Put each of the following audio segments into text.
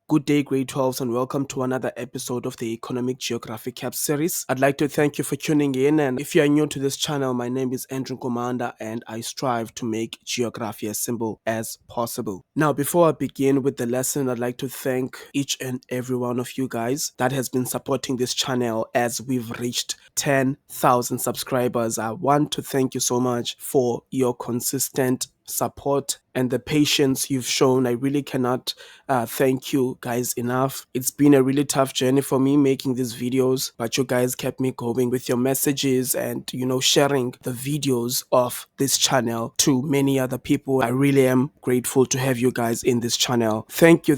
Good day, grade 12s, and welcome to another episode of the Economic Geography Cap series. I'd like to thank you for tuning in. And if you are new to this channel, my name is Andrew Commander, and I strive to make geography as simple as possible. Now, before I begin with the lesson, I'd like to thank each and every one of you guys that has been supporting this channel as we've reached 10,000 subscribers. I want to thank you so much for your consistent support and the patience you've shown. I really cannot thank you guys enough. It's been a really tough journey for me making these videos, but you guys kept me going with your messages and sharing the videos of this channel to many other people. I really am grateful to have you guys in this channel. Thank you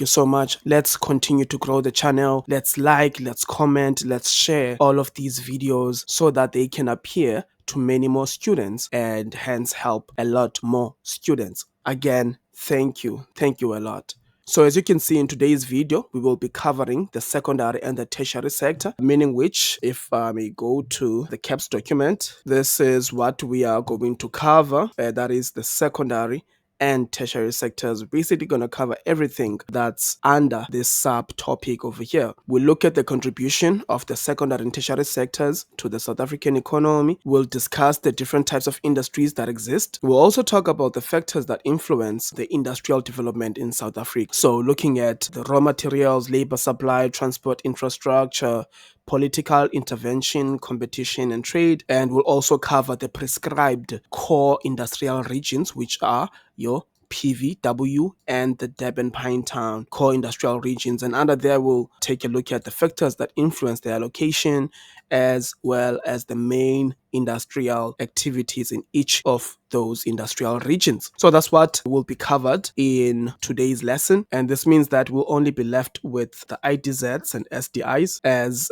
so much. Let's continue to grow the channel. Let's like, let's comment, let's share all of these videos so that they can appear to many more students and hence help a lot more students. Again, thank you a lot. So as you can see in today's video, we will be covering the secondary and the tertiary sector, meaning which, if I may go to the CAPS document, this is what we are going to cover. That is the secondary and tertiary sectors. Basically going to cover everything that's under this subtopic over here. We'll look at the contribution of the secondary and tertiary sectors to the South African economy. We'll discuss the different types of industries that exist. We'll also talk about the factors that influence the industrial development in South Africa. So looking at the raw materials, labor supply, transport infrastructure, political intervention, competition and trade, and we'll also cover the prescribed core industrial regions, which are your PWV and the Durban Pinetown core industrial regions. And under there, we'll take a look at the factors that influence their location, as well as the main industrial activities in each of those industrial regions. So that's what will be covered in today's lesson. And this means that we'll only be left with the IDZs and SDIs, as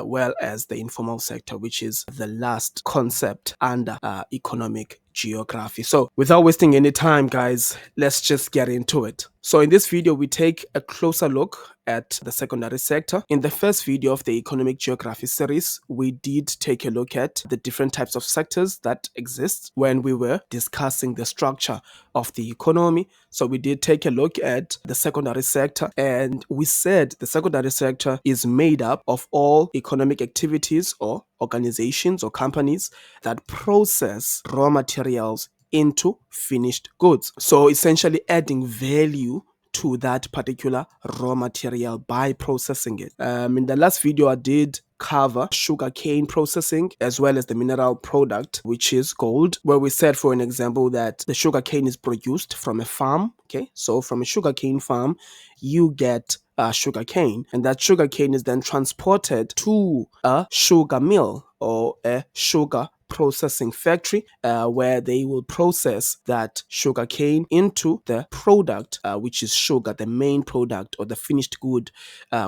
well as the informal sector, which is the last concept under economic geography. So without wasting any time, guys, let's just get into it. So in this video, we take a closer look at the secondary sector. In the first video of the Economic Geography series, we did take a look at the different types of sectors that exist when we were discussing the structure of the economy. So we did take a look at the secondary sector, and we said the secondary sector is made up of all economic activities or organizations or companies that process raw materials into finished goods. So essentially adding value to that particular raw material by processing it. In the last video, I did cover sugarcane processing as well as the mineral product, which is gold, where we said, for an example, that the sugarcane is produced from a farm. Okay, so from a sugarcane farm, you get sugarcane, and that sugarcane is then transported to a sugar mill or a sugar processing factory, where they will process that sugar cane into the product, which is sugar, the main product or the finished good,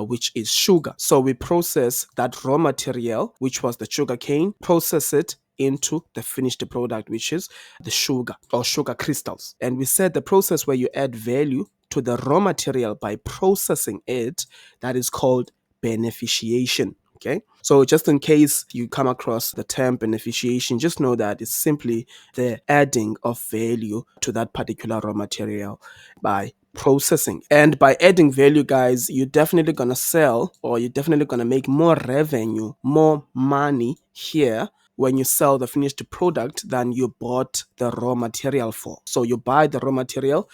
which is sugar. So we process that raw material, which was the sugar cane, process it into the finished product, which is the sugar or sugar crystals. And we said the process where you add value to the raw material by processing it, that is called beneficiation. Okay, so just in case you come across the term beneficiation, just know that it's simply the adding of value to that particular raw material by processing. And by adding value, guys, you're definitely going to sell, or you're definitely going to make more revenue, more money here when you sell the finished product than you bought the raw material for. So you buy the raw material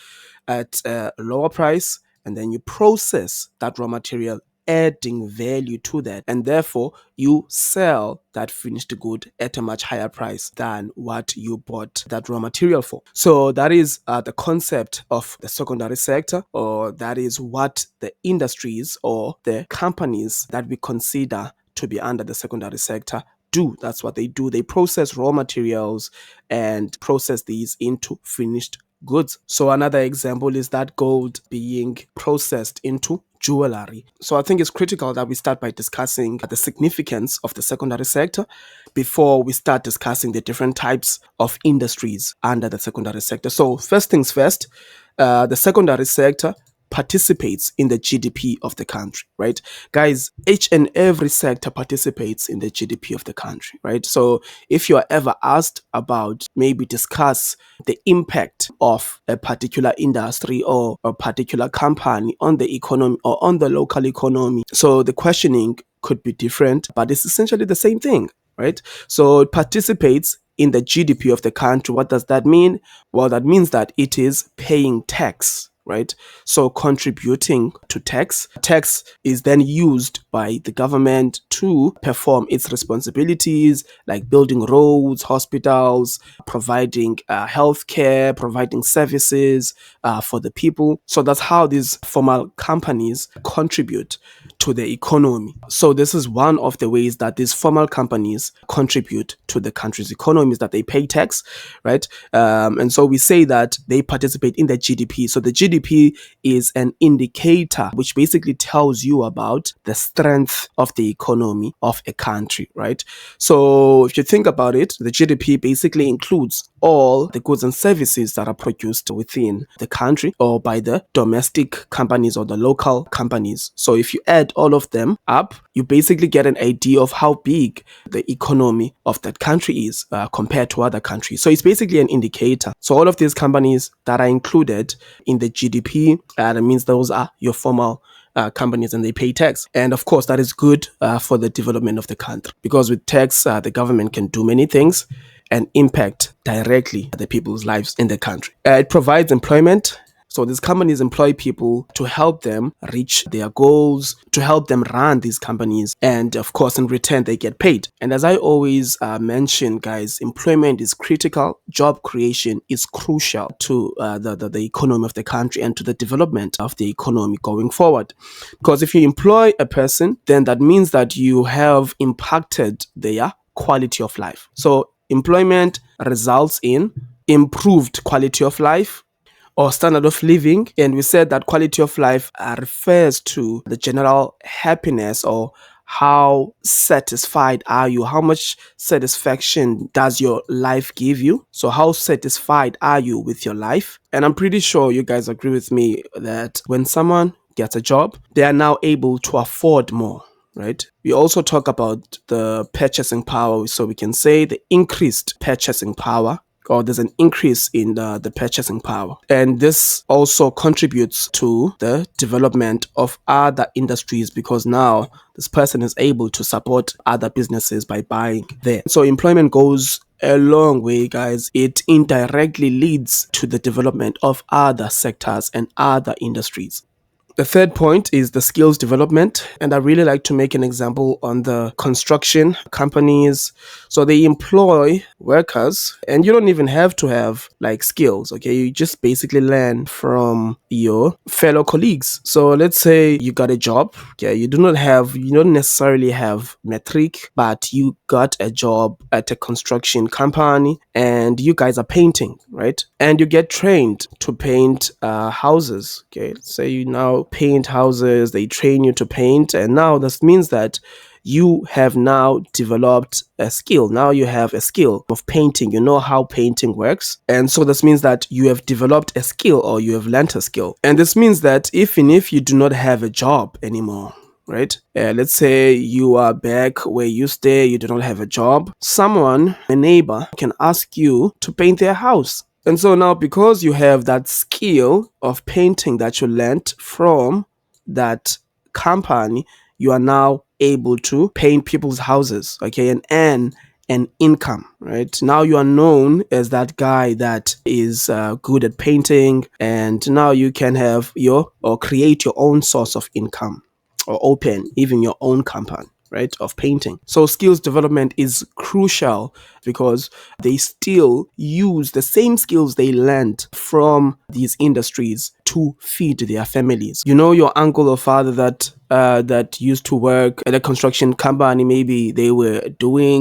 at a lower price, and then you process that raw material, adding value to that, and therefore you sell that finished good at a much higher price than what you bought that raw material for. So that is the concept of the secondary sector, or that is what the industries or the companies that we consider to be under the secondary sector do. That's what they do. They process raw materials and process these into finished goods. So another example is that gold being processed into jewelry. So I think it's critical that we start by discussing the significance of the secondary sector before we start discussing the different types of industries under the secondary sector. So first things first, the secondary sector participates in the GDP of the country, right? Guys, each and every sector participates in the GDP of the country, right? So if you are ever asked about, maybe discuss the impact of a particular industry or a particular company on the economy or on the local economy, so the questioning could be different, but it's essentially the same thing, right? So it participates in the GDP of the country. What does that mean? Well, that means that it is paying tax, right? So contributing to tax. Tax is then used by the government to perform its responsibilities, like building roads, hospitals, providing health care, providing services for the people. So that's how these formal companies contribute to the economy. So this is one of the ways that these formal companies contribute to the country's economy, is that they pay tax, right? And so we say that they participate in the GDP. So the GDP is an indicator which basically tells you about the strength of the economy of a country, right? So if you think about it, the GDP basically includes all the goods and services that are produced within the country or by the domestic companies or the local companies. So if you add all of them up, you basically get an idea of how big the economy of that country is compared to other countries. So it's basically an indicator. So all of these companies that are included in the GDP, that means those are your formal companies, and they pay tax. And of course, that is good for the development of the country, because with tax, the government can do many things and impact directly the people's lives in the country. It provides employment. So these companies employ people to help them reach their goals, to help them run these companies. And of course, in return, they get paid. And as I always mention, guys, employment is critical. Job creation is crucial to the economy of the country and to the development of the economy going forward. Because if you employ a person, then that means that you have impacted their quality of life. So employment results in improved quality of life or standard of living. And we said that quality of life refers to the general happiness, or how satisfied are you? How much satisfaction does your life give you? So how satisfied are you with your life? And I'm pretty sure you guys agree with me that when someone gets a job, they are now able to afford more, right? We also talk about the purchasing power. So we can say the increased purchasing power, or there's an increase in the purchasing power. And this also contributes to the development of other industries, because now this person is able to support other businesses by buying there. So employment goes a long way, guys. It indirectly leads to the development of other sectors and other industries. The third point is the skills development. And I really like to make an example on the construction companies. So they employ workers, and you don't even have to have like skills, okay? You just basically learn from your fellow colleagues. So let's say you got a job, okay? You don't necessarily have metric, but you got a job at a construction company and you guys are painting, right? And you get trained to paint houses, okay? Let's say you now paint houses, they train you to paint, and now this means that you have now developed a skill. Now you have a skill of painting. You know how painting works. And so this means that you have developed a skill, or you have learned a skill. And this means that even if you do not have a job anymore, right? Let's say you are back where you stay, you do not have a job. Someone, a neighbor, can ask you to paint their house. And so now, because you have that skill of painting that you learned from that company, you are now able to paint people's houses, okay, and earn an income, right? Now you are known as that guy that is good at painting, and now you can have or create your own source of income, or open even your own company, right, of painting. So skills development is crucial, because they still use the same skills they learned from these industries to feed their families. You know, your uncle or father that used to work at a construction company, maybe they were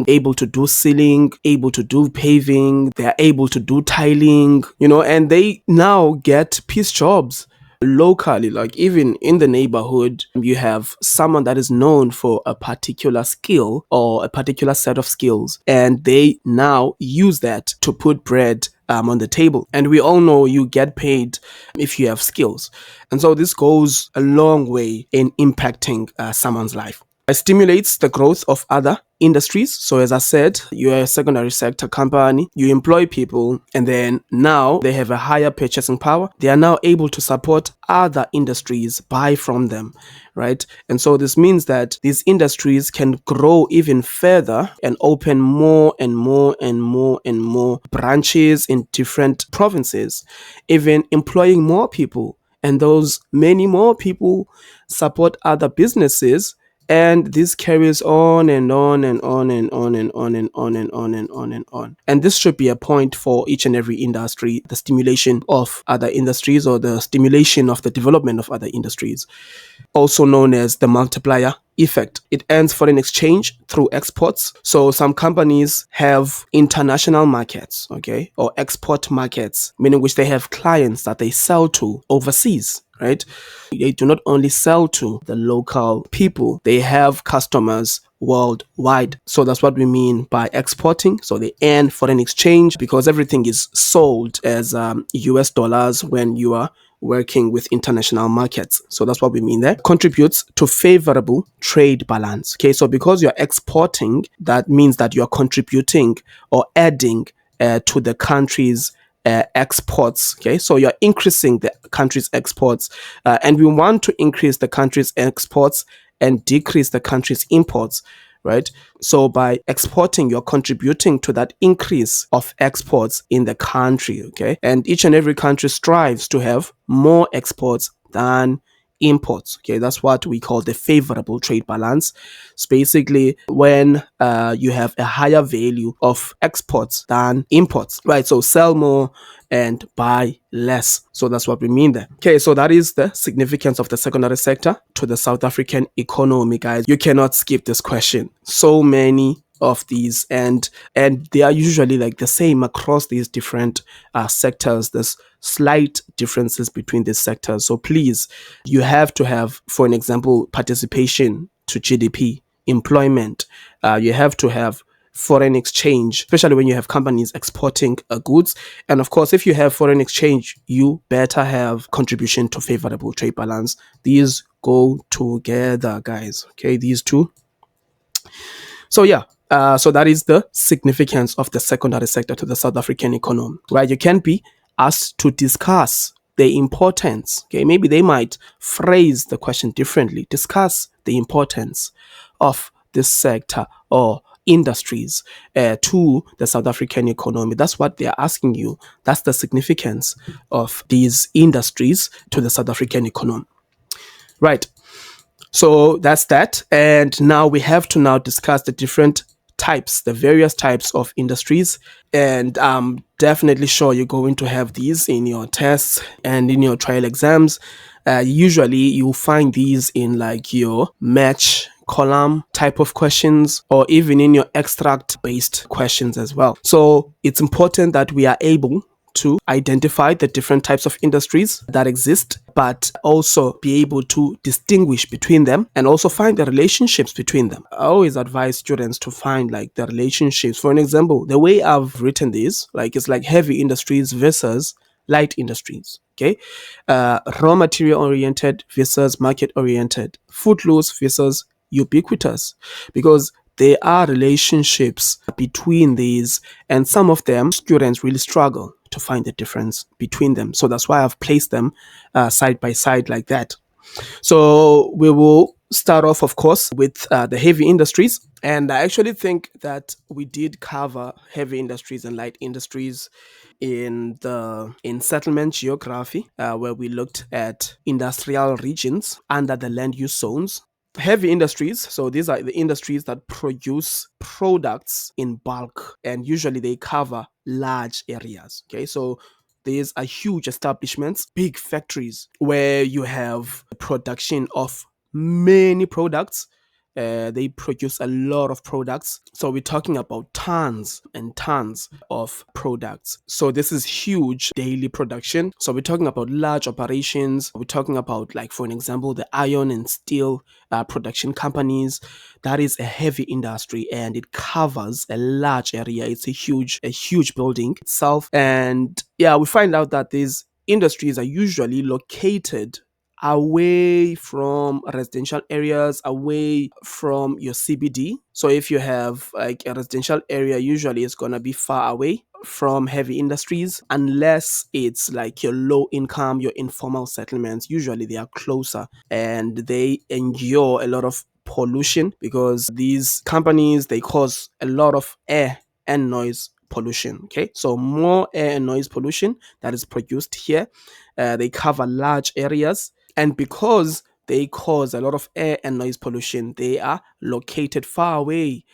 able to do sealing, able to do paving, they're able to do tiling, and they now get piece jobs locally. Like even in the neighborhood, you have someone that is known for a particular skill or a particular set of skills, and they now use that to put bread on the table. And we all know you get paid if you have skills. And so this goes a long way in impacting someone's life. It stimulates the growth of other industries. So as I said, you're a secondary sector company, you employ people, and then now they have a higher purchasing power. They are now able to support other industries, buy from them, right? And so this means that these industries can grow even further and open more and more and more and more branches in different provinces, even employing more people. And those many more people support other businesses, and this carries on and on and on and on and on and on and on and on and on. And this should be a point for each and every industry, the stimulation of other industries or the stimulation of the development of other industries, also known as the multiplier effect. It earns foreign exchange through exports. So some companies have international markets, okay, or export markets, meaning which they have clients that they sell to overseas, right? They do not only sell to the local people, they have customers worldwide. So that's what we mean by exporting. So they earn foreign exchange because everything is sold as US dollars when you are working with international markets. So that's what we mean there. Contributes to favorable trade balance. Okay, so because you're exporting, that means that you're contributing or adding to the country's exports. Okay, so you're increasing the country's exports, and we want to increase the country's exports and decrease the country's imports, right? So by exporting, you're contributing to that increase of exports in the country, okay? And each and every country strives to have more exports than imports, okay? That's what we call the favorable trade balance. It's basically when you have a higher value of exports than imports, right? So sell more and buy less. So that's what we mean there. Okay, so that is the significance of the secondary sector to the South African economy, guys. You cannot skip this question. So many of these, and they are usually like the same across these different sectors. There's slight differences between these sectors. So please, you have to have, for an example, participation to GDP, employment. You have to have foreign exchange, especially when you have companies exporting goods. And of course, if you have foreign exchange, you better have contribution to favorable trade balance. These go together, guys. Okay, these two. So yeah, so that is the significance of the secondary sector to the South African economy, right? You can be asked to discuss the importance. Okay, maybe they might phrase the question differently. Discuss the importance of this sector or industries to the South African economy. That's what they're asking you. That's the significance of these industries to the South African economy. Right. So that's that. And now we have to now discuss the different types, the various types of industries. And I'm definitely sure you're going to have these in your tests and in your trial exams. Usually you'll find these in like your match column type of questions, or even in your extract based questions as well. So it's important that we are able to identify the different types of industries that exist, but also be able to distinguish between them and also find the relationships between them. I always advise students to find like the relationships. For an example, the way I've written this, like it's like heavy industries versus light industries. Okay, raw material oriented versus market oriented, footloose versus ubiquitous, because there are relationships between these, and some of them students really struggle to find the difference between them. So that's why I've placed them side by side like that. So we will start off, of course, with the heavy industries. And I actually think that we did cover heavy industries and light industries in settlement geography, where we looked at industrial regions under the land use zones. Heavy industries, so these are the industries that produce products in bulk, and usually they cover large areas. Okay, so these are huge establishments, big factories where you have production of many products They produce a lot of products. So we're talking about tons and tons of products. So this is huge daily production. So we're talking about large operations. We're talking about, like, for an example, the iron and steel production companies. That is a heavy industry and it covers a large area. It's a huge building itself. And yeah, we find out that these industries are usually located away from residential areas, away from your CBD. So if you have like a residential area, usually it's gonna be far away from heavy industries, unless it's like your low income, your informal settlements. Usually they are closer and they endure a lot of pollution because these companies, they cause a lot of air and noise pollution. Okay, so more air and noise pollution that is produced here. They cover large areas, and because they cause a lot of air and noise pollution, they are located far away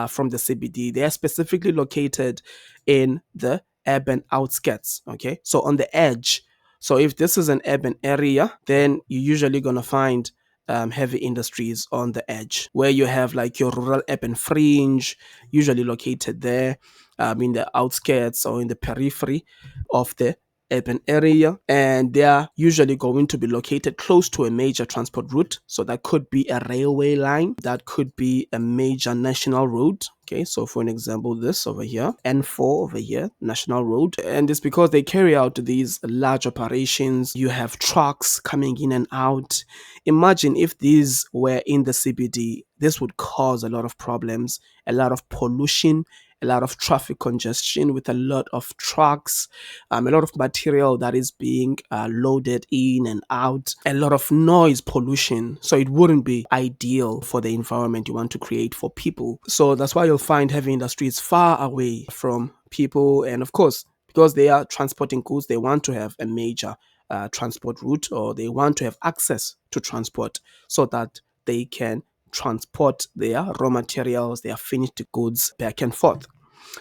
from the CBD. They are specifically located in the urban outskirts. Okay, so on the edge. So if this is an urban area, then you're usually going to find heavy industries on the edge, where you have like your rural urban fringe, usually located there in the outskirts or in the periphery of the urban area, and they are usually going to be located close to a major transport route. So that could be a railway line, that could be a major national road. Okay, so for an example, this over here, N4 over here, national road. And it's because they carry out these large operations. You have trucks coming in and out. Imagine if these were in the CBD, this would cause a lot of problems, a lot of pollution, a lot of traffic congestion with a lot of trucks, a lot of material that is being loaded in and out, a lot of noise pollution. So it wouldn't be ideal for the environment you want to create for people. So that's why you'll find heavy industries far away from people. And of course, because they are transporting goods, they want to have a major transport route, or they want to have access to transport so that they can transport their raw materials, their finished goods back and forth.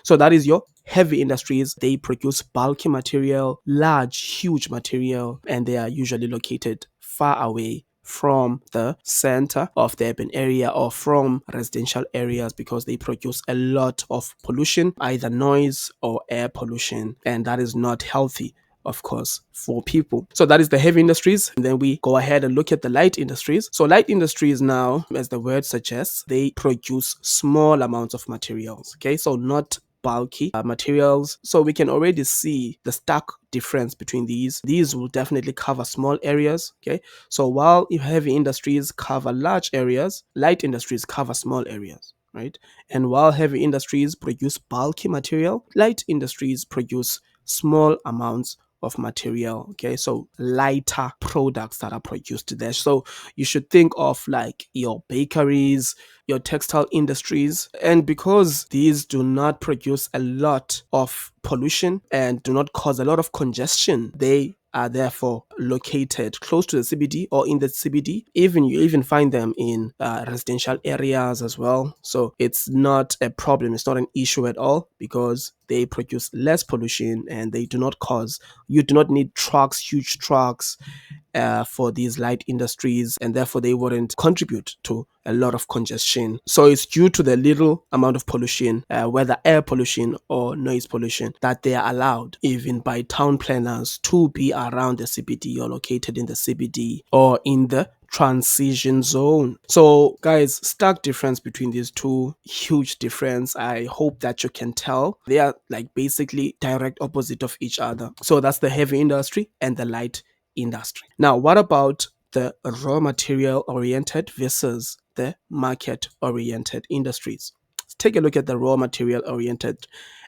So that is your heavy industries. They produce bulky material, large, huge material, and they are usually located far away from the center of the urban area or from residential areas, because they produce a lot of pollution, either noise or air pollution, and that is not healthy, of course, for people. So that is the heavy industries. And then we go ahead and look at the light industries. So light industries now, as the word suggests, they produce small amounts of materials. Okay, so not bulky materials. So we can already see the stark difference between these. These will definitely cover small areas. Okay, so while heavy industries cover large areas, light industries cover small areas. Right, and while heavy industries produce bulky material, light industries produce small amounts of material. Okay, so lighter products that are produced there. So you should think of like your bakeries, your textile industries, and because these do not produce a lot of pollution and do not cause a lot of congestion, they are therefore located close to the CBD or in the CBD. Even you even find them in residential areas as well. So it's not a problem. It's not an issue at all, because they produce less pollution and they do not cause. You do not need trucks, huge trucks, for these light industries, and therefore they wouldn't contribute to a lot of congestion. So it's due to the little amount of pollution, whether air pollution or noise pollution, that they are allowed, even by town planners, to be around the CBD or located in the CBD or in the transition zone. So guys, stark difference between these two, huge difference. I hope that you can tell they are like basically direct opposite of each other. So that's the heavy industry and the light industry. Now, what about the raw material oriented versus the market oriented industries? Let's take a look at the raw material oriented.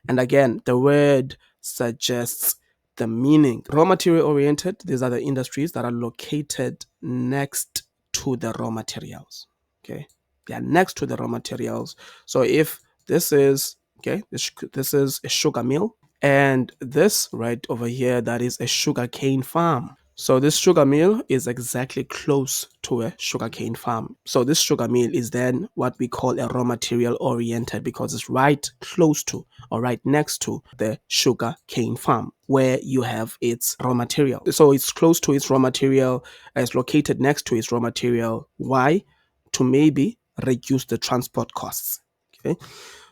And again, the word suggests the meaning. Raw material oriented, these are the industries that are located next to the raw materials. Okay, they are next to the raw materials. So if this is, okay, this is a sugar mill, and this right over here, that is a sugarcane farm. So this sugar mill is exactly close to a sugarcane farm. So this sugar mill is then what we call a raw material oriented, because it's right close to or right next to the sugarcane farm where you have its raw material. So it's close to its raw material, it's located next to its raw material. Why? To maybe reduce the transport costs. Okay.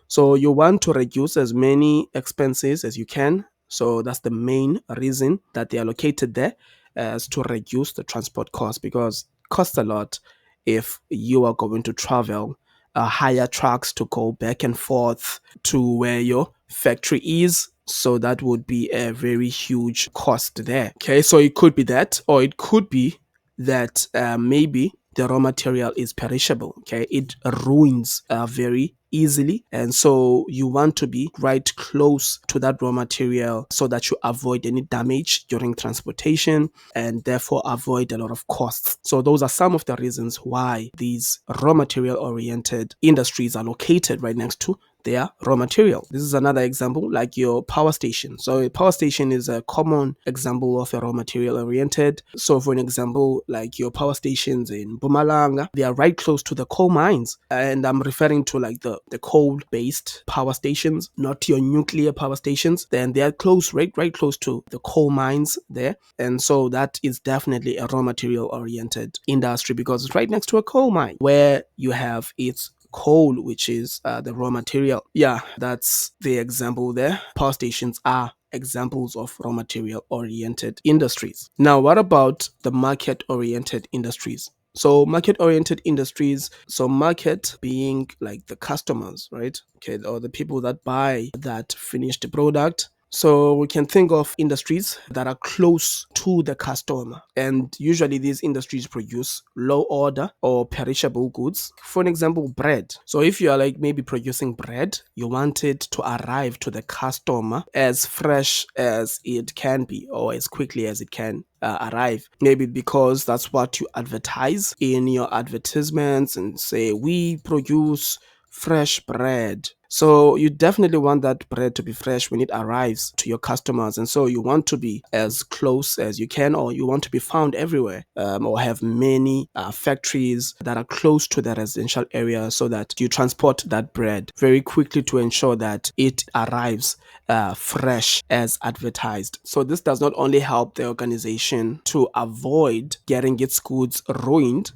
So you want to reduce as many expenses as you can. So that's the main reason that they are located there, as to reduce the transport cost, because it costs a lot if you are going to travel, hire trucks to go back and forth to where your factory is. So that would be a very huge cost there. Okay, so it could be that, or it could be that maybe the raw material is perishable. Okay, it ruins very easily, and so you want to be right close to that raw material so that you avoid any damage during transportation and therefore avoid a lot of costs. So those are some of the reasons why these raw material oriented industries are located right next to their raw material. This is another example, like your power station. So a power station is a common example of a raw material oriented. So for an example, like your power stations in Bumalanga, they are right close to the coal mines. And I'm referring to like the coal-based power stations, not your nuclear power stations. Then they are close, right close to the coal mines there. And so that is definitely a raw material oriented industry, because it's right next to a coal mine where you have its coal, which is the raw material. Yeah, that's the example there. Power stations are examples of raw material oriented industries. Now, what about the market oriented industries? So market oriented industries, so market being like the customers, right? Okay, or the people that buy that finished product. So we can think of industries that are close to the customer. And usually these industries produce low order or perishable goods. For an example, bread. So if you are like maybe producing bread, you want it to arrive to the customer as fresh as it can be, or as quickly as it can arrive. Maybe because that's what you advertise in your advertisements and say, we produce fresh bread. So you definitely want that bread to be fresh when it arrives to your customers. And so you want to be as close as you can, or you want to be found everywhere, or have many factories that are close to the residential area, so that you transport that bread very quickly to ensure that it arrives fresh as advertised. So this does not only help the organization to avoid getting its goods ruined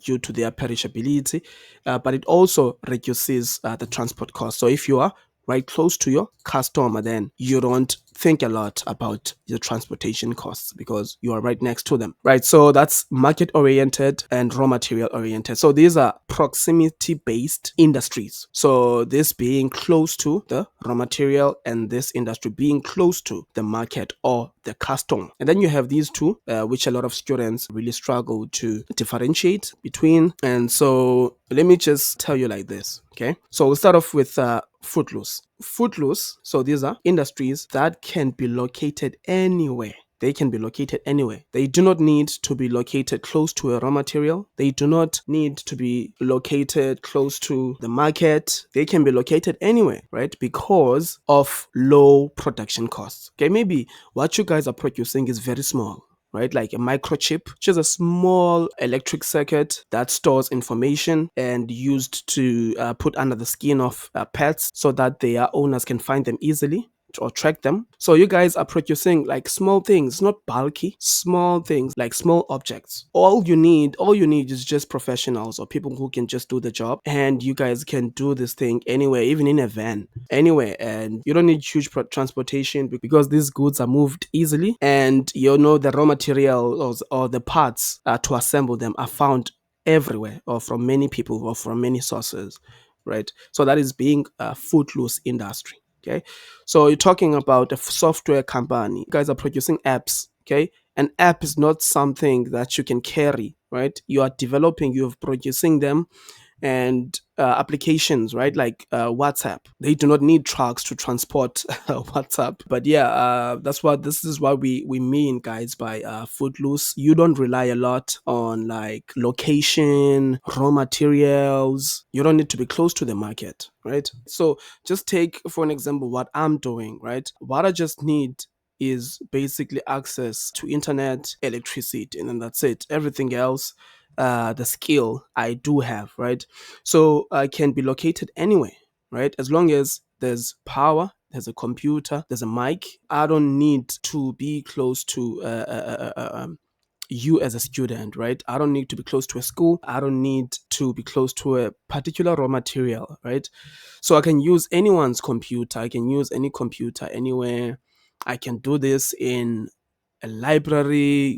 due to their perishability, but it also reduces the transport cost. So if you are right close to your customer, then you don't think a lot about your transportation costs because you are right next to them, right? So that's market oriented and raw material oriented. So these are proximity based industries. So this being close to the raw material and this industry being close to the market or the customer. And then you have these two, which a lot of students really struggle to differentiate between. And so let me just tell you like this. Okay. So we'll start off with Footloose. Footloose. So these are industries that can be located anywhere. They can be located anywhere. They do not need to be located close to a raw material. They do not need to be located close to the market. They can be located anywhere, right? Because of low production costs. Okay, maybe what you guys are producing is very small, right? Like a microchip, which is a small electric circuit that stores information and used to put under the skin of pets so that their owners can find them easily or track them. So you guys are producing like small things, not bulky, small things, like small objects. All you need is just professionals or people who can just do the job, and you guys can do this thing anywhere, even in a van, anywhere, and you don't need huge transportation because these goods are moved easily, and the raw material or the parts to assemble them are found everywhere, or from many people, or from many sources, right? So that is being a footloose industry. Okay, so you're talking about a software company. You guys are producing apps. Okay, an app is not something that you can carry, right? You are developing, you're producing them, and applications, right? Like WhatsApp. They do not need trucks to transport WhatsApp. But yeah, this is what we mean, guys, by footloose. You don't rely a lot on like location, raw materials. You don't need to be close to the market, right? So just take for an example what I'm doing, right? What I just need is basically access to internet, electricity, and then that's it. Everything else, the skill I do have, right? So I can be located anywhere, right? As long as there's power, there's a computer, there's a mic. I don't need to be close to you as a student, right? I don't need to be close to a school. I don't need to be close to a particular raw material, right? So I can use anyone's computer. I can use any computer anywhere. I can do this in a library,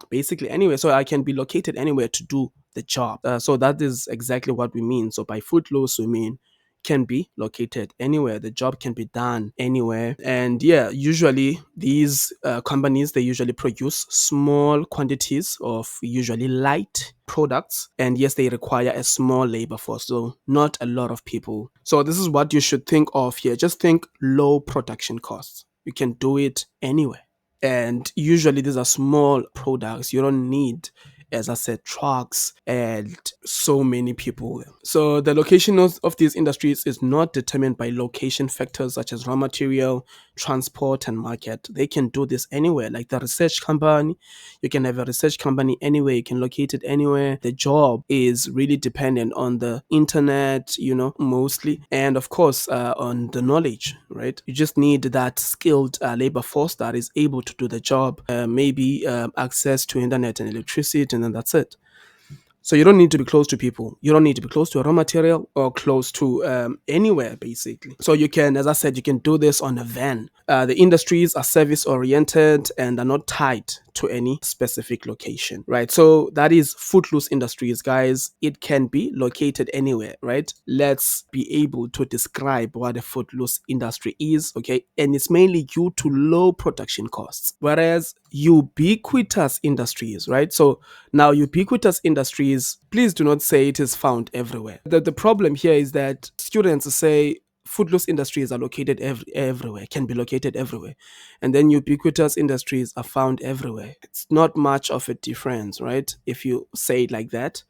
basically anywhere. So I can be located anywhere to do the job. So that is exactly what we mean. So by footloose, we mean can be located anywhere. The job can be done anywhere. And yeah, usually these companies, they usually produce small quantities of usually light products. And yes, they require a small labor force, so not a lot of people. So this is what you should think of here. Just think low production costs. You can do it anywhere. And usually these are small products. You don't need, as I said, trucks and so many people. So the location of these industries is not determined by location factors such as raw material, transport, and market. They can do this anywhere. Like the research company, you can have a research company anywhere. You can locate it anywhere. The job is really dependent on the internet, mostly, and of course on the knowledge, right? You just need that skilled labor force that is able to do the job, maybe access to internet and electricity, and then that's it. So you don't need to be close to people. You don't need to be close to a raw material or close to anywhere, basically. So you can, as I said, you can do this on a van. The industries are service oriented and are not tied to any specific location, right? So that is Footloose Industries, guys. It can be located anywhere, right? Let's be able to describe what a Footloose industry is, okay? And it's mainly due to low production costs. Whereas Ubiquitous Industries, right? So now Ubiquitous Industries, please do not say it is found everywhere. The problem here is that students say Footloose Industries are located everywhere, can be located everywhere. And then Ubiquitous Industries are found everywhere. It's not much of a difference, right? If you say it like that.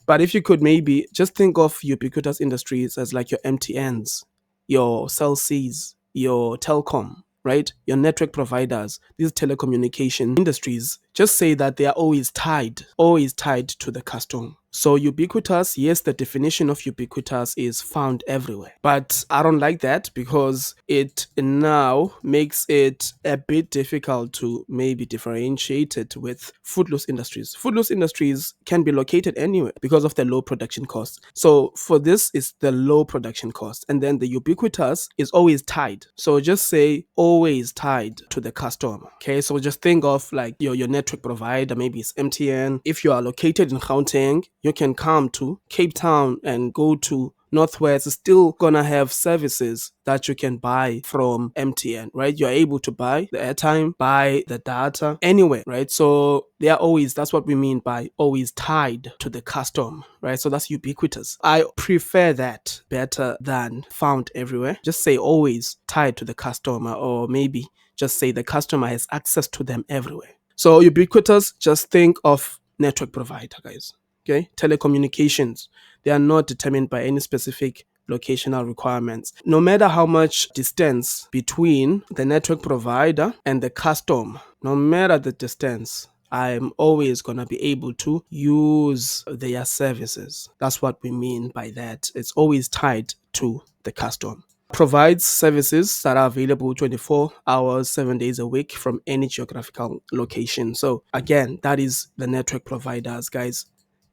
But if you could maybe just think of Ubiquitous Industries as like your MTNs, your Cell Cs, your telecom, right? Your network providers, these telecommunication industries, just say that they are always tied to the customer. So ubiquitous, yes, the definition of ubiquitous is found everywhere. But I don't like that because it now makes it a bit difficult to maybe differentiate it with Footloose Industries. Footloose Industries can be located anywhere because of the low production cost. So for this is the low production cost. And then the ubiquitous is always tied. So just say always tied to the customer. Okay, so just think of like your network provider, maybe it's MTN. If you are located in Gauteng, you can come to Cape Town and go to Northwest. Is still gonna have services that you can buy from MTN, right? You're able to buy the airtime, buy the data anywhere, right? So they are always, that's what we mean by always tied to the customer, right? So that's ubiquitous. I prefer that better than found everywhere. Just say always tied to the customer, or maybe just say the customer has access to them everywhere. So ubiquitous, just think of network provider, guys. Okay, telecommunications, they are not determined by any specific locational requirements. No matter how much distance between the network provider and the customer, no matter the distance, I'm always going to be able to use their services. That's what we mean by that. It's always tied to the customer. Provides services that are available 24 hours, 7 days a week from any geographical location. So again, that is the network providers, guys.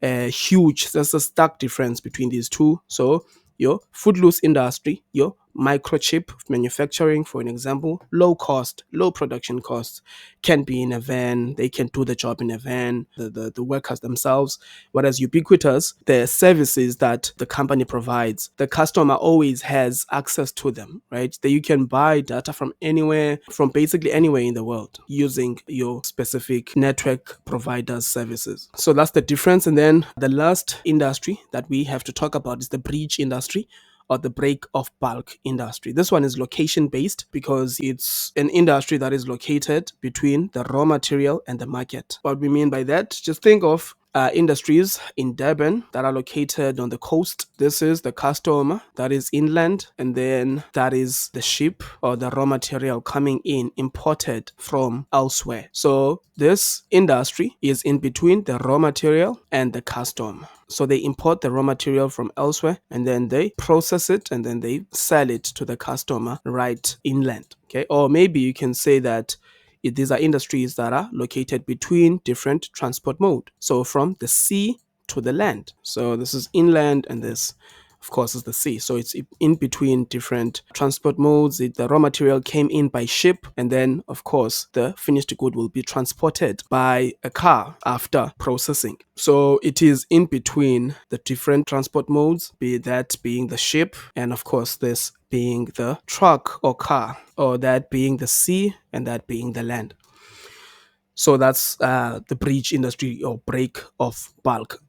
There's a stark difference between these two. So your Footloose Industry, your microchip manufacturing, for an example, low cost, low production costs, can be in a van. They can do the job in a van, the workers themselves. Whereas ubiquitous, the services that the company provides, the customer always has access to them, right? That you can buy data from anywhere, from basically anywhere in the world using your specific network provider's services. So that's the difference. And then the last industry that we have to talk about is the bridge industry, or the break of bulk industry. This one is location based because it's an industry that is located between the raw material and the market. What we mean by that, just think of industries in Durban that are located on the coast. This is the customer that is inland, and then that is the ship or the raw material coming in, imported from elsewhere. So this industry is in between the raw material and the customer. So they import the raw material from elsewhere, and then they process it, and then they sell it to the customer right inland. Okay, or maybe you can say that these are industries that are located between different transport mode. So from the sea to the land. So this is inland, and this, of course, is the sea. So it's in between different transport modes. The raw material came in by ship, and then, of course, the finished good will be transported by a car after processing. So it is in between the different transport modes, be that being the ship, and of course, this being the truck or car, or that being the sea, and that being the land. So that's the bridge industry or break of bulk.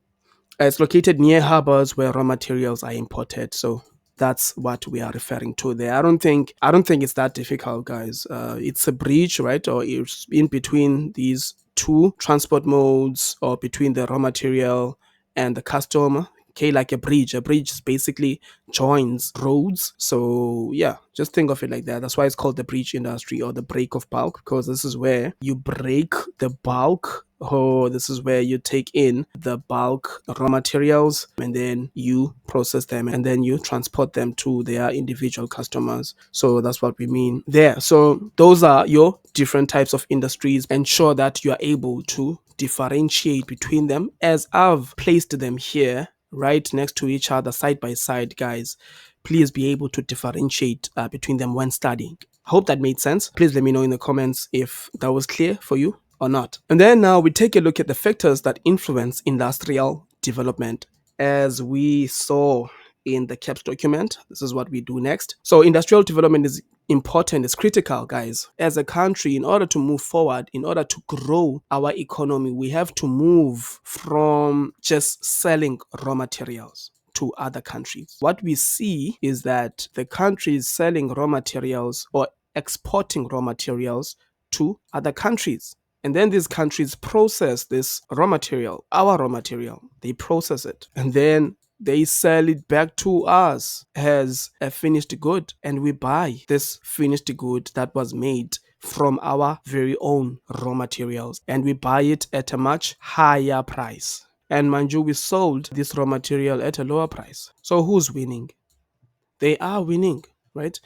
It's located near harbors where raw materials are imported. So that's what we are referring to there. I don't think it's that difficult, guys. It's a bridge, right? Or it's in between these two transport modes, or between the raw material and the customer. Okay, like a bridge. A bridge basically joins roads. So yeah, just think of it like that. That's why it's called the bridge industry, or the break of bulk, because this is where you break the bulk. Oh, this is where you take in the bulk raw materials, and then you process them, and then you transport them to their individual customers. So that's what we mean there. So those are your different types of industries. Ensure that you are able to differentiate between them, as I've placed them here right next to each other, side by side, guys. Please be able to differentiate between them when studying. I hope that made sense. Please let me know in the comments if that was clear for you or not. And then now we take a look at the factors that influence industrial development. As we saw in the CAPS document, this is what we do next. So industrial development is important, it's critical, guys. As a country, in order to move forward, in order to grow our economy, we have to move from just selling raw materials to other countries. What we see is that the countries selling raw materials or exporting raw materials to other countries. And then these countries process this raw material, our raw material. They process it. And then they sell it back to us as a finished good. And we buy this finished good that was made from our very own raw materials. And we buy it at a much higher price. And mind you, we sold this raw material at a lower price. So who's winning? They are winning, right?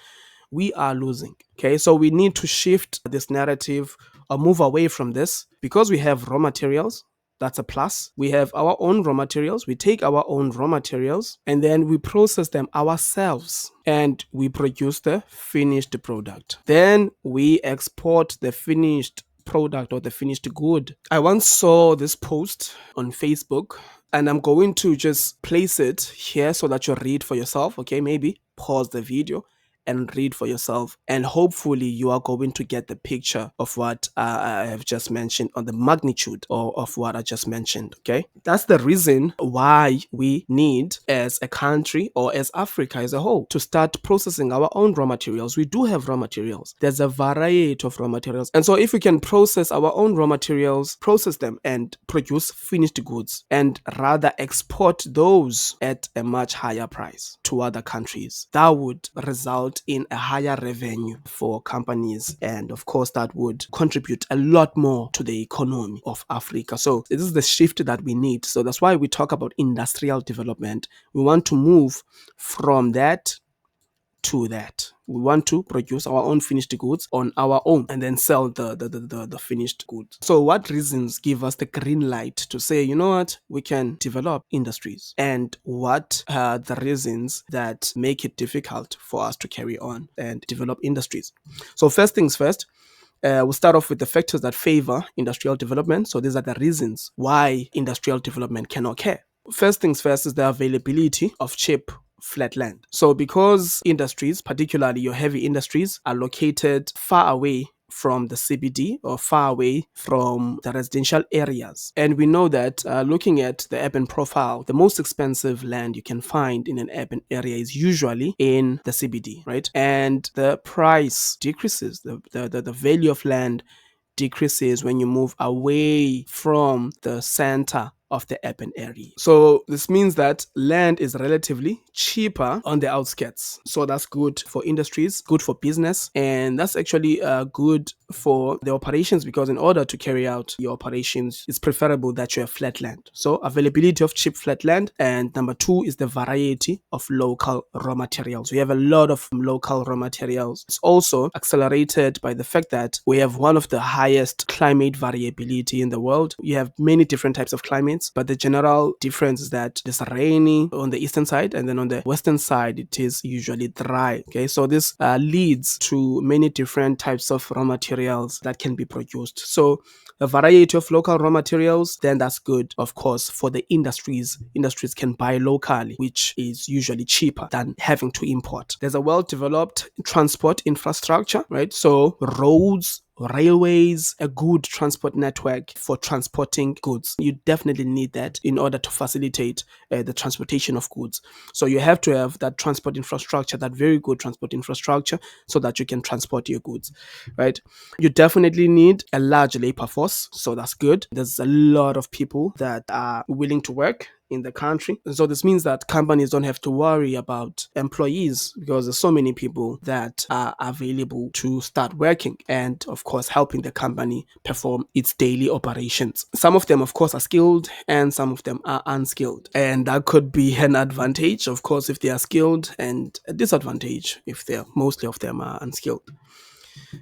We are losing. Okay, so we need to shift this narrative or move away from this, because we have raw materials. That's a plus. We have our own raw materials. We take our own raw materials, and then we process them ourselves, and we produce the finished product. Then we export the finished product, or the finished good. I once saw this post on Facebook, and I'm going to just place it here so that you read for yourself. Okay, maybe pause the video and read for yourself, and hopefully you are going to get the picture of what I have just mentioned, on the magnitude of what I just mentioned. Okay, that's the reason why we need, as a country or as Africa as a whole, to start processing our own raw materials. We do have raw materials. There's a variety of raw materials, and so if we can process our own raw materials, process them and produce finished goods, and rather export those at a much higher price to other countries, that would result in a higher revenue for companies, and of course that would contribute a lot more to the economy of Africa. So this is the shift that we need. So that's why we talk about industrial development. We want to move from that to that. We want to produce our own finished goods on our own, and then sell the finished goods. So what reasons give us the green light to say, you know what, we can develop industries? And what are the reasons that make it difficult for us to carry on and develop industries? So first things first, we'll start off with the factors that favor industrial development. So these are the reasons why industrial development can occur. First things first is the availability of cheap flat land. So because industries, particularly your heavy industries, are located far away from the CBD, or far away from the residential areas. And we know that looking at the urban profile, the most expensive land you can find in an urban area is usually in the CBD, right? And the price decreases, the value of land decreases when you move away from the center of the urban area. So this means that land is relatively cheaper on the outskirts. So that's good for industries, good for business, and that's actually good for the operations, because in order to carry out your operations, it's preferable that you have flat land. So availability of cheap flat land. And number two is the variety of local raw materials. We have a lot of local raw materials. It's also accelerated by the fact that we have one of the highest climate variability in the world. You have many different types of climates, but the general difference is that it's rainy on the eastern side, and then on the western side it is usually dry. Okay, so this leads to many different types of raw materials that can be produced. So a variety of local raw materials, then that's good, of course, for the industries. Industries can buy locally, which is usually cheaper than having to import. There's a well-developed transport infrastructure, right? So roads, railways, a good transport network for transporting goods. You definitely need that in order to facilitate the transportation of goods. So you have to have that transport infrastructure, that very good transport infrastructure, so that you can transport your goods, right? You definitely need a large labor force, so that's good. There's a lot of people that are willing to work in the country. And so this means that companies don't have to worry about employees, because there's so many people that are available to start working and, of course, helping the company perform its daily operations. Some of them, of course, are skilled and some of them are unskilled. And that could be an advantage, of course, if they are skilled, and a disadvantage if mostly of them are unskilled.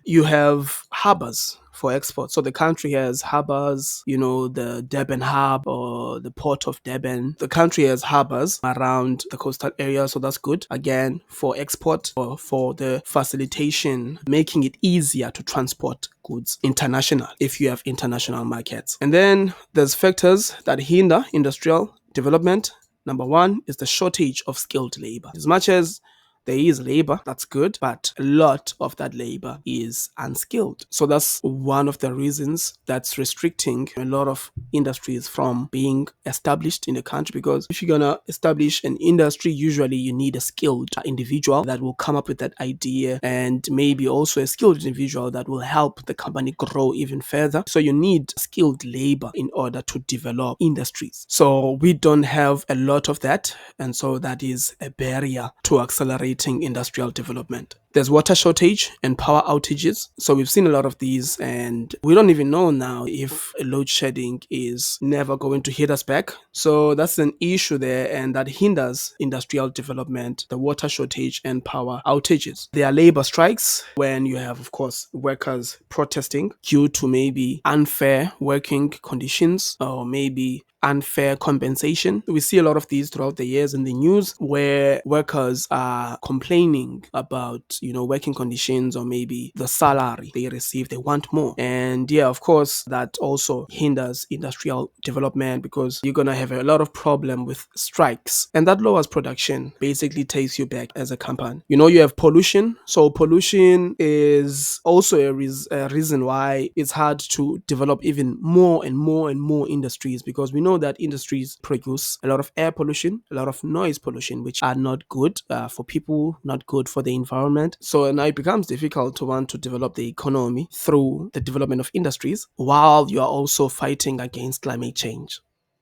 You have harbors for export. So the country has harbors, the Durban hub or the port of Durban. The country has harbors around the coastal area, so that's good. Again, for export or for the facilitation, making it easier to transport goods international if you have international markets. And then there's factors that hinder industrial development. Number one is the shortage of skilled labor. As much as there is labor, that's good, but a lot of that labor is unskilled. So that's one of the reasons that's restricting a lot of industries from being established in the country. Because if you're gonna establish an industry, usually you need a skilled individual that will come up with that idea, and maybe also a skilled individual that will help the company grow even further. So you need skilled labor in order to develop industries. So we don't have a lot of that, and so that is a barrier to accelerating industrial development. There's water shortage and power outages. So we've seen a lot of these, and we don't even know now if load shedding is never going to hit us back. So that's an issue there, and that hinders industrial development, the water shortage and power outages. There are labor strikes when you have, of course, workers protesting due to maybe unfair working conditions or maybe unfair compensation. We see a lot of these throughout the years in the news, where workers are complaining about, working conditions or maybe the salary they receive. They want more. And yeah, of course, that also hinders industrial development, because you're going to have a lot of problem with strikes, and that lowers production, basically takes you back as a company. You have pollution. So pollution is also a reason why it's hard to develop even more and more and more industries, because we know that industries produce a lot of air pollution, a lot of noise pollution, which are not good for people, not good for the environment. So now it becomes difficult to want to develop the economy through the development of industries while you are also fighting against climate change.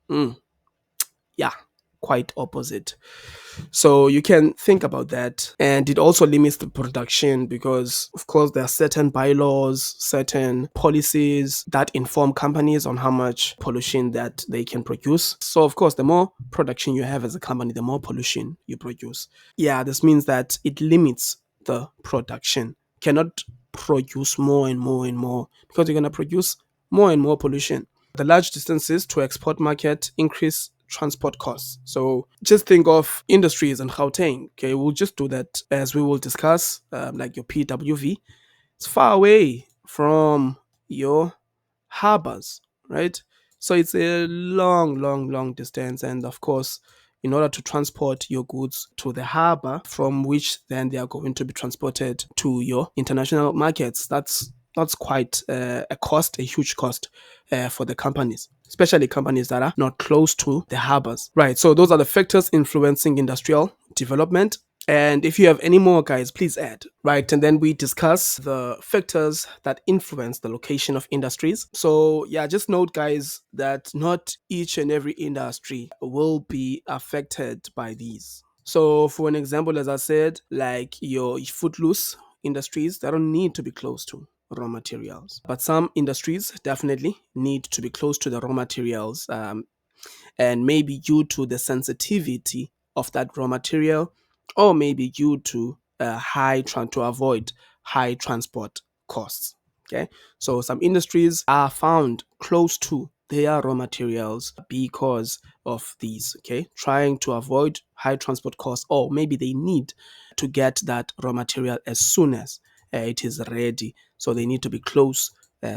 Mm, yeah, quite opposite. So you can think about that. And it also limits the production, because, of course, there are certain bylaws, certain policies that inform companies on how much pollution that they can produce. So, of course, the more production you have as a company, the more pollution you produce. Yeah, this means that it limits the production. Cannot produce more and more and more, because you're going to produce more and more pollution. The large distances to export market increase transport costs. So just think of industries in Gauteng. Okay, we'll just do that as we will discuss, like your PWV. It's far away from your harbors, right? So it's a long, long, long distance. And of course, in order to transport your goods to the harbor, from which then they are going to be transported to your international markets, that's quite a cost, a huge cost for the companies, especially companies that are not close to the harbors. Right. So those are the factors influencing industrial development. And if you have any more, guys, please add. Right. And then we discuss the factors that influence the location of industries. So, yeah, just note, guys, that not each and every industry will be affected by these. So, for an example, as I said, like your footloose industries, they don't need to be close to raw materials. But some industries definitely need to be close to the raw materials, and maybe due to the sensitivity of that raw material, or maybe due to to avoid high transport costs. Okay, so some industries are found close to their raw materials because of these. Okay, trying to avoid high transport costs, or maybe they need to get that raw material as soon as it is ready. So they need to be close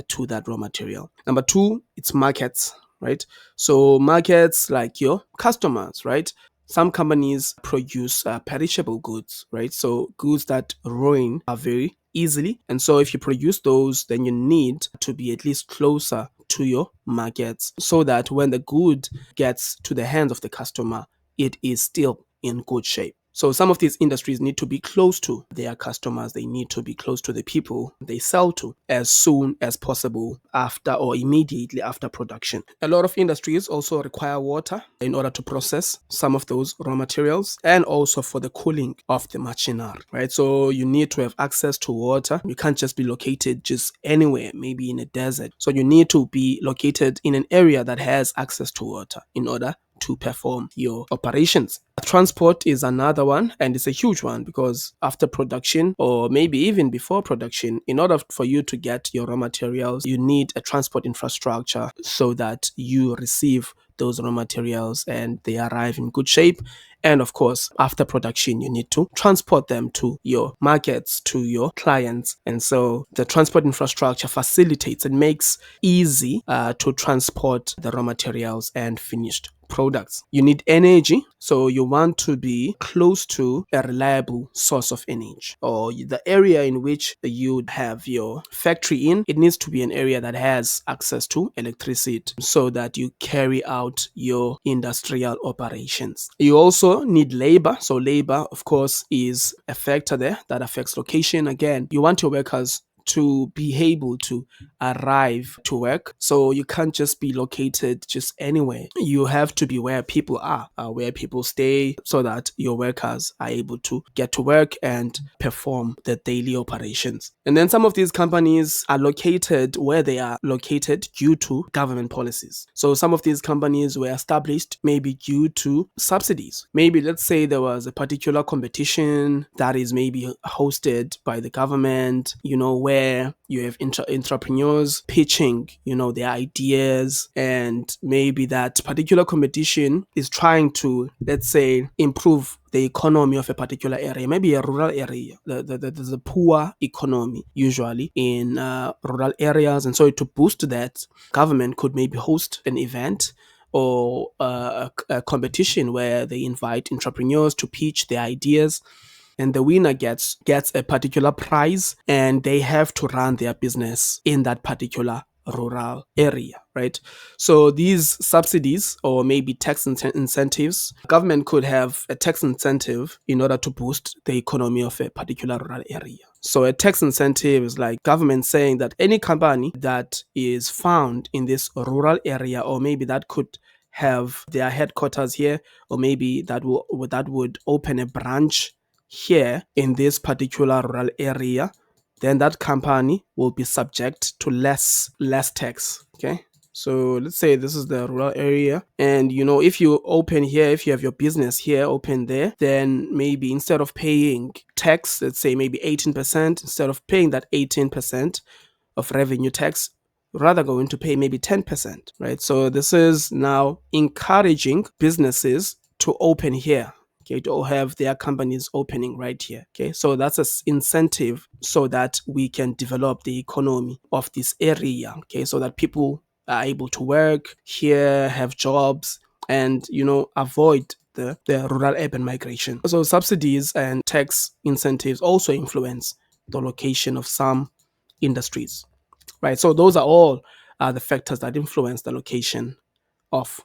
to that raw material. Number two, it's markets, right? So markets like your customers, right? Some companies produce perishable goods, right? So goods that ruin very easily. And so if you produce those, then you need to be at least closer to your markets so that when the good gets to the hands of the customer, it is still in good shape. So some of these industries need to be close to their customers. They need to be close to the people they sell to as soon as possible after or immediately after production. A lot of industries also require water in order to process some of those raw materials and also for the cooling of the machinery, right? So you need to have access to water. You can't just be located just anywhere, maybe in a desert. So you need to be located in an area that has access to water in order to perform your operations. Transport is another one, and it's a huge one because after production, or maybe even before production, in order for you to get your raw materials, you need a transport infrastructure so that you receive those raw materials and they arrive in good shape. And of course, after production, you need to transport them to your markets, to your clients. And so the transport infrastructure facilitates and makes easy to transport the raw materials and finished products. You need energy, so you want to be close to a reliable source of energy, or the area in which you have your factory in, it needs to be an area that has access to electricity so that you carry out your industrial operations. You also need labor. So labor, of course, is a factor there that affects location. Again, you want your workers to be able to arrive to work. So you can't just be located just anywhere. You have to be where people are, where people stay, so that your workers are able to get to work and perform the daily operations. And then some of these companies are located where they are located due to government policies. So some of these companies were established maybe due to subsidies. Maybe let's say there was a particular competition that is maybe hosted by the government, where you have entrepreneurs pitching, their ideas, and maybe that particular competition is trying to, let's say, improve the economy of a particular area, maybe a rural area. There's a poor economy usually in rural areas. And so to boost that, government could maybe host an event or a competition where they invite entrepreneurs to pitch their ideas, and the winner gets a particular prize, and they have to run their business in that particular rural area, right? So these subsidies or maybe tax incentives, government could have a tax incentive in order to boost the economy of a particular rural area. So a tax incentive is like government saying that any company that is found in this rural area, or maybe that could have their headquarters here, or maybe that would open a branch here in this particular rural area, then that company will be subject to less tax. Okay, so let's say this is the rural area, and if you open here, if you have your business here open there, then maybe instead of paying tax, let's say maybe 18%, instead of paying that 18% of revenue tax, rather going to pay maybe 10%, right? So this is now encouraging businesses to open here. Okay, to have their companies opening right here. Okay, so that's an incentive so that we can develop the economy of this area. Okay, so that people are able to work here, have jobs, and avoid the rural urban migration. So subsidies and tax incentives also influence the location of some industries, right? So those are all the factors that influence the location of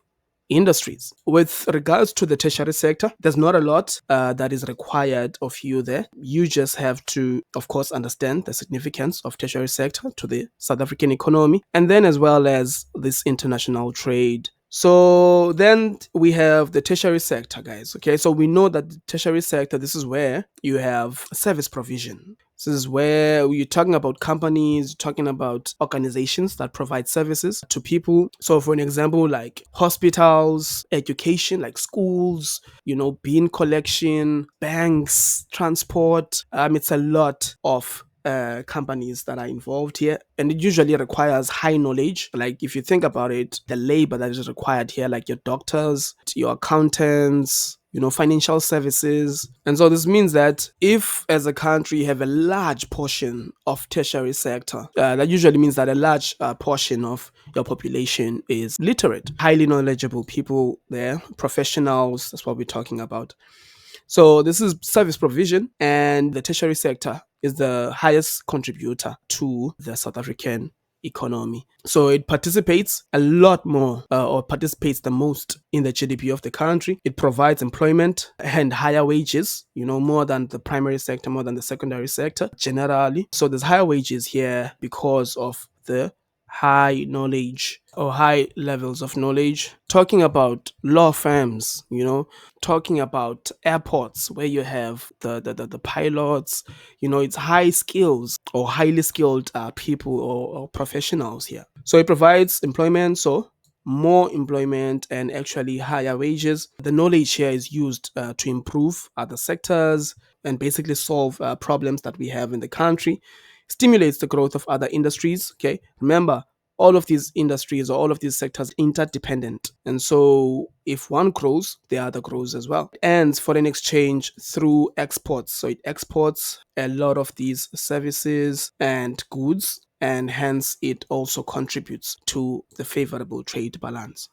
industries. With regards to the tertiary sector, there's not a lot that is required of you there. You just have to, of course, understand the significance of tertiary sector to the South African economy, and then as well as this international trade. So then we have the tertiary sector, guys. Okay, so we know that the tertiary sector, this is where you have service provision. This is where you're talking about companies, talking about organizations that provide services to people. So, for an example, like hospitals, education, like schools, bean collection, banks, transport. It's a lot of companies that are involved here, and it usually requires high knowledge. Like, if you think about it, the labor that is required here, like your doctors, your accountants, financial services. And so this means that if as a country you have a large portion of tertiary sector, that usually means that a large portion of your population is literate, highly knowledgeable people there, professionals. That's what we're talking about. So this is service provision, and the tertiary sector is the highest contributor to the South African economy. So it participates a lot more, or participates the most in the GDP of the country. It provides employment and higher wages, more than the primary sector, more than the secondary sector generally. So there's higher wages here because of the high knowledge or high levels of knowledge. Talking about law firms, talking about airports where you have the pilots, it's high skills or highly skilled people or professionals here. So it provides employment, so more employment and actually higher wages. The knowledge here is used to improve other sectors and basically solve problems that we have in the country, stimulates the growth of other industries. Okay, remember, all of these industries or all of these sectors interdependent, and so if one grows, the other grows as well. And foreign exchange through exports, so it exports a lot of these services and goods, and hence it also contributes to the favorable trade balance.